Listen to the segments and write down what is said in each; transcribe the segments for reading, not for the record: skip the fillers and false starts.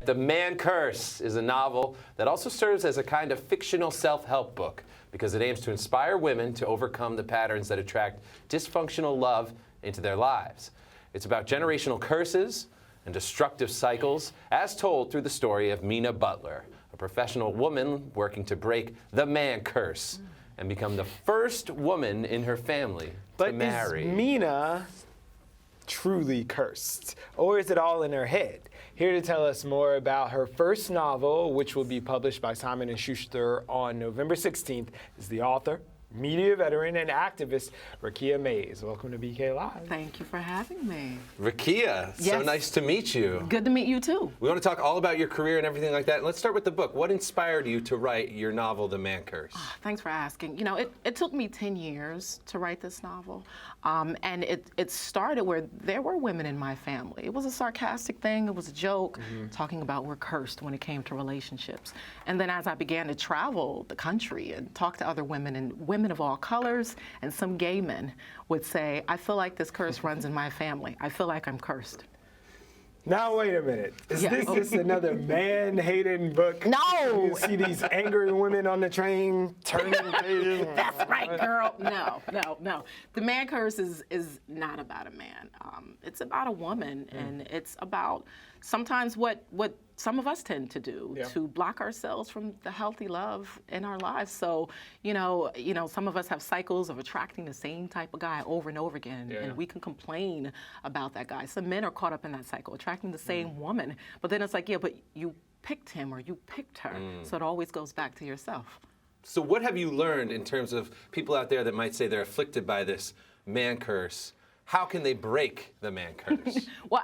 The Man Curse is a novel that also serves as a kind of fictional self-help book because it aims to inspire women to overcome the patterns that attract dysfunctional love into their lives. It's about generational curses and destructive cycles, as told through the story of Mina Butler, a professional woman working to break the man curse and become the first woman in her family to marry. But is Mina truly cursed, or is it all in her head? Here to tell us more about her first novel, which will be published by Simon & Schuster on November 16th, is the author, media veteran, and activist, Raqiyah Mays. Welcome to BK Live. Thank you for having me. Raqiyah, so nice to meet you. Good to meet you too. We want to talk all about your career and everything like that. Let's start with the book. What inspired you to write your novel, The Man Curse? Thanks for asking. You know, it took me 10 years to write this novel. And it started where there were women in my family. It was a sarcastic thing. It was a joke, talking about we're cursed when it came to relationships. And then as I began to travel the country and talk to other women, and women of all colors, and some gay men would say, I feel like this curse runs in my family. I feel like I'm cursed. Now, wait a minute. Is this just another man-hating book? No! You see these angry women on the train turning pages? That's right, girl. No. The Man Curse is not about a man. It's about a woman, and it's about sometimes what some of us tend to do to block ourselves from the healthy love in our lives. So, you know, some of us have cycles of attracting the same type of guy over and over again, and we can complain about that guy. Some men are caught up in that cycle, attracting the same woman, but then it's like, yeah, but you picked him or you picked her, so it always goes back to yourself. So what have you learned in terms of people out there that might say they're afflicted by this man curse? How can they break the man curse? Well,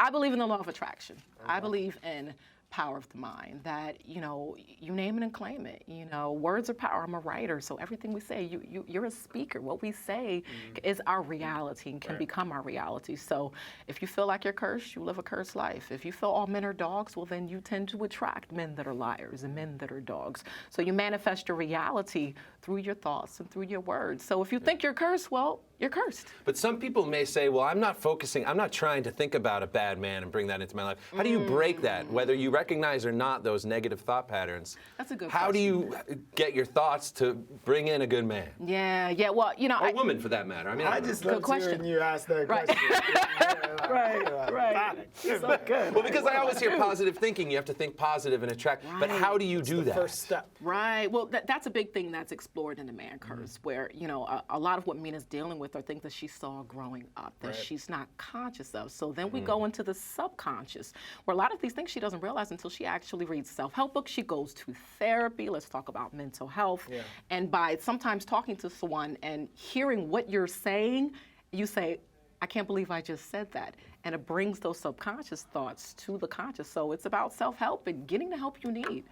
I believe in the law of attraction. I believe in power of the mind, that, you know, you name it and claim it. You know, words are power. I'm a writer, so everything we say, you're a speaker. What we say is our reality and can become our reality. So if you feel like you're cursed, you live a cursed life. If you feel all men are dogs, well, then you tend to attract men that are liars and men that are dogs. So you manifest your reality through your thoughts and through your words. So if you think you're cursed, well, you're cursed. But some people may say, well, I'm not trying to think about a bad man and bring that into my life. How do you break that, whether you recognize or not those negative thought patterns? That's a good question. How do you get your thoughts to bring in a good man? Yeah, well, you know. Or a woman, for that matter. I mean, I just love hearing you ask that question. Right. So good. Well, because I always hear positive thinking. You have to think positive and attract. But how do you do that? First step. Right. Well, that's a big thing that's explored in the Man Curse, where, you know, a lot of what Mina's dealing with are things that she saw growing up that she's not conscious of. So then we go into the subconscious, where a lot of these things she doesn't realize until she actually reads self-help books. She goes to therapy. Let's talk about mental health. And by sometimes talking to someone and hearing what you're saying, you say, I can't believe I just said that. And it brings those subconscious thoughts to the conscious. So it's about self-help and getting the help you need.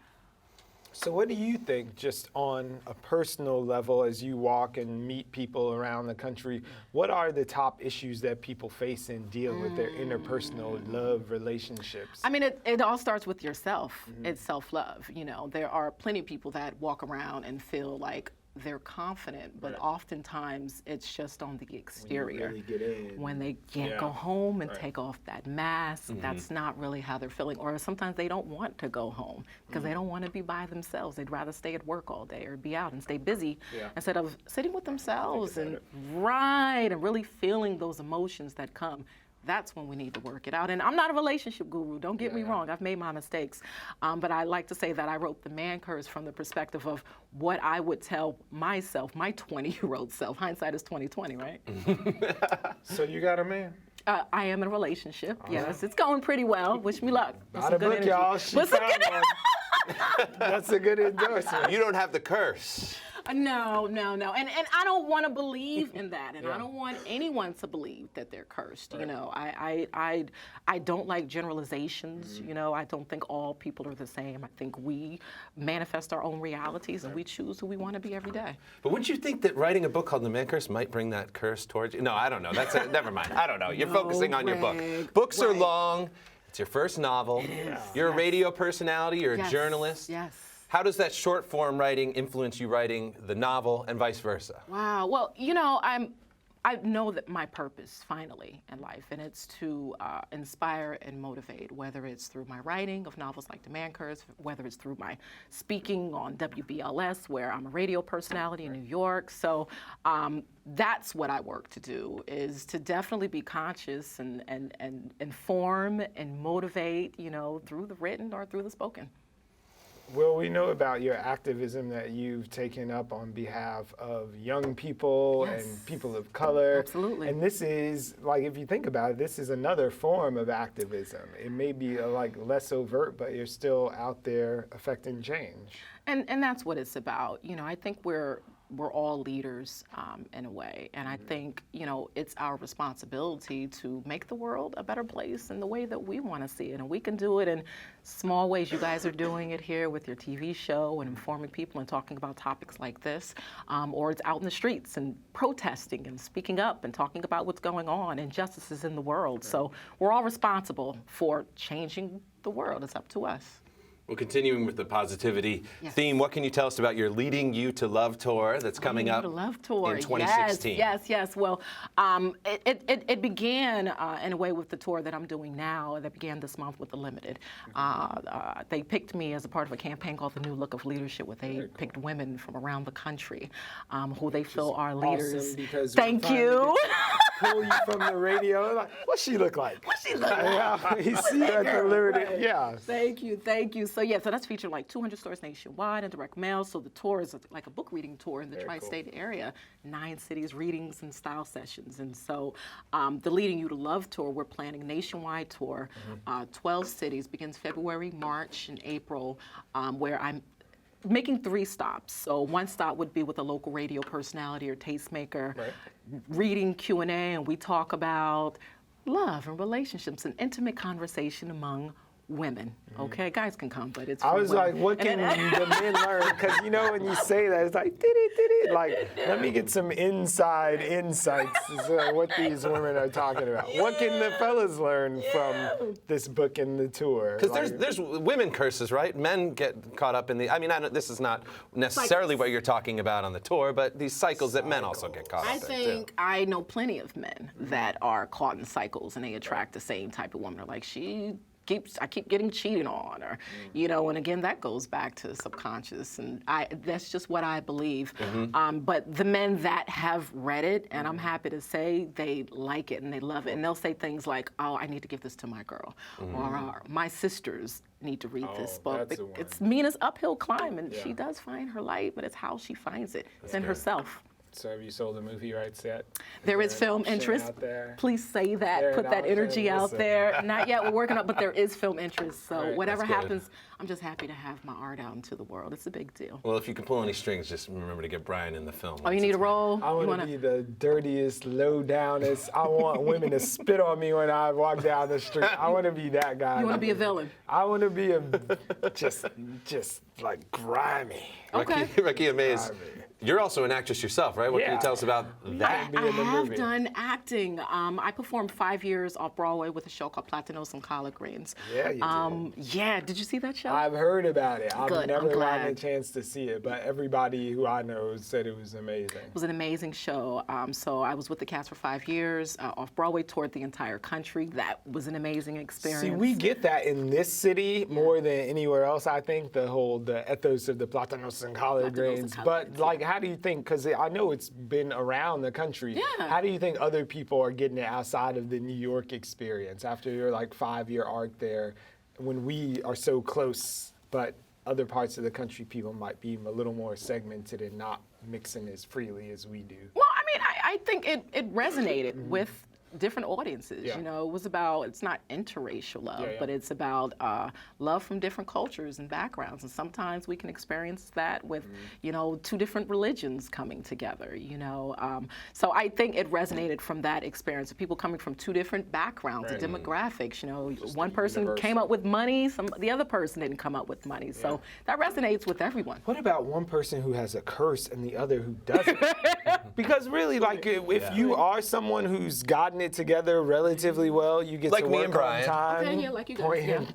So what do you think, just on a personal level, as you walk and meet people around the country, what are the top issues that people face and deal with their interpersonal love relationships? I mean, it all starts with yourself. It's self-love. You know, there are plenty of people that walk around and feel like they're confident, but oftentimes it's just on the exterior. When you really get in. When they can't go home and take off that mask, that's not really how they're feeling. Or sometimes they don't want to go home because they don't want to be by themselves. They'd rather stay at work all day or be out and stay busy instead of sitting with themselves and really feeling those emotions that come. That's when we need to work it out. And I'm not a relationship guru, don't get me wrong, I've made my mistakes. But I like to say that I wrote The Man Curse from the perspective of what I would tell myself, my 20-year-old self. Hindsight is 20/20, right? So you got a man? I am in a relationship, yes. It's going pretty well. Wish me luck. Not a book, y'all. She found one. That's a good endorsement. You don't have the curse. No. And I don't want to believe in that. And I don't want anyone to believe that they're cursed. You know, I don't like generalizations. You know, I don't think all people are the same. I think we manifest our own realities and we choose who we want to be every day. But wouldn't you think that writing a book called The Man Curse might bring that curse towards you? No, I don't know. Never mind. I don't know. You're focusing on your book. Books are long. It's your first novel. You're a radio personality. You're a journalist. Yes. How does that short form writing influence you writing the novel and vice versa? Wow. Well, you know, I know that my purpose finally in life, and it's to inspire and motivate, whether it's through my writing of novels like The Man Curse, whether it's through my speaking on WBLS, where I'm a radio personality in New York. So that's what I work to do, is to definitely be conscious and inform and motivate, you know, through the written or through the spoken. Well, we know about your activism that you've taken up on behalf of young people and people of color. Absolutely. And this is, like, if you think about it, this is another form of activism. It may be like less overt, but you're still out there affecting change. And that's what it's about. You know, I think we're all leaders in a way. And I think, you know, it's our responsibility to make the world a better place in the way that we want to see it. And we can do it in small ways. You guys are doing it here with your TV show and informing people and talking about topics like this. Or it's out in the streets and protesting and speaking up and talking about what's going on, injustices in the world. So we're all responsible for changing the world. It's up to us. Well, continuing with the positivity theme, what can you tell us about your Leading You to Love tour that's coming up in 2016? Yes. Well, it began in a way with the tour that I'm doing now, that began this month with The Limited. They picked me as a part of a campaign called The New Look of Leadership, where they picked women from around the country who they feel are leaders. Because Thank you. Pull you from the radio. Like, what's she look like? What's she look like? You see her at The Limited. Yeah. Thank you. So so that's featured like 200 stores nationwide and direct mail. So the tour is like a book reading tour in the tri-state area, 9 cities, readings and style sessions. And so the Leading You to Love tour, we're planning a nationwide tour, 12 cities, begins February, March, and April, where I'm making 3 stops. So one stop would be with a local radio personality or tastemaker, reading Q&A, and we talk about love and relationships and intimate conversation among women. Okay, guys can come, but it's for I was women. like, what can the men learn? Because you know when you say that, it's like, did it. Like, let me get some inside insights as what these women are talking about. What can the fellas learn from this book and the tour? Because there's women curses, right? Men get caught up in the, I mean, this is not necessarily what you're talking about on the tour, but these cycles that men also get caught up in, I think I know plenty of men that are caught in cycles and they attract the same type of woman. They're like, I keep getting cheated on, or, you know, and again, that goes back to subconscious, and that's just what I believe. But the men that have read it, and I'm happy to say they like it and they love it, and they'll say things like, oh, I need to give this to my girl, or my sisters need to read this book. It's Mina's uphill climb, and she does find her light, but it's how she finds it. It's in herself. So have you sold the movie rights yet? There is film interest. Please say that. Put that energy out there. Not yet. We're working on, but there is film interest. So whatever happens, I'm just happy to have my art out into the world. It's a big deal. Well, if you can pull any strings, just remember to get Brian in the film. Oh, you need a role? I want to be the dirtiest, low downest. I want women to spit on me when I walk down the street. I want to be that guy. You want to be a villain? I want to be just like grimy. Okay. Raqiyah Mays. You're also an actress yourself, right? What can you tell us about that? I have done acting. I performed 5 years off Broadway with a show called Platinos and Collard Greens. Yeah, you did. Yeah, did you see that show? I've heard about it. Good, I've never gotten a chance to see it, but everybody who I know said it was amazing. It was an amazing show. So I was with the cast for 5 years, off Broadway, toured the entire country. That was an amazing experience. See, we get that in this city more than anywhere else, I think, the ethos of the Platinos and Collard Greens. But, like, how do you think, because I know it's been around the country, how do you think other people are getting it outside of the New York experience after your, like, 5-year arc there, when we are so close, but other parts of the country people might be a little more segmented and not mixing as freely as we do? Well, I mean, I think it resonated with different audiences. You know, it was about, it's not interracial love, but it's about love from different cultures and backgrounds. And sometimes we can experience that with, you know, 2 different religions coming together, you know. So I think it resonated from that experience of people coming from 2 different backgrounds and demographics. You know, just one person came up with money, the other person didn't come up with money. So that resonates with everyone. What about one person who has a curse and the other who doesn't? Because really, like, if you are someone who's gotten gotten it together relatively well. You get Like to me work and Brian. on time. Okay, yeah, like you guys, point yeah.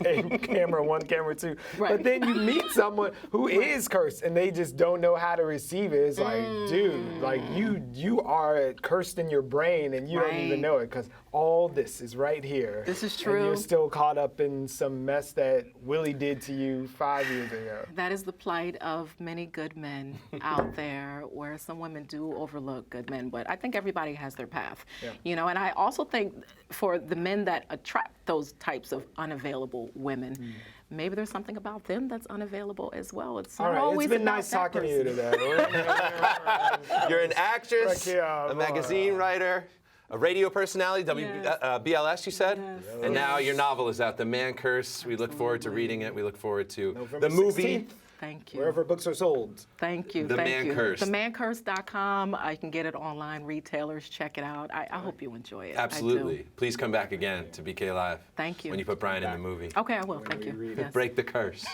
hey, camera 1, camera 2. Right. But then you meet someone who is cursed and they just don't know how to receive it. It's like, dude, like you are cursed in your brain and you don't even Right. know it because all this is right here. This is And true. you're still caught up in some mess that Willie did to you 5 years ago. That is the plight of many good men out there, where some women do overlook good men, but I think everybody has their path. Yeah. You know, and I also think for the men that attract those types of unavailable women, maybe there's something about them that's unavailable as well. It's All not right, always it's been about nice that talking to you person. today. You're an actress, Raqiyah a magazine writer, a radio personality, Yes. BLS, you said? Yes. And now your novel is out, The Man Curse. We look forward to reading it. We look forward to November the movie. 16th, Thank you. wherever books are sold. Thank you. The thank Man you. Curse. TheManCurse.com. I can get it online. Retailers, check it out. I hope you enjoy it. I Absolutely. do. Please come back again to BK Live. Thank you. When you put Brian in the movie. Okay, I will. Thank you. Yes. Break the curse.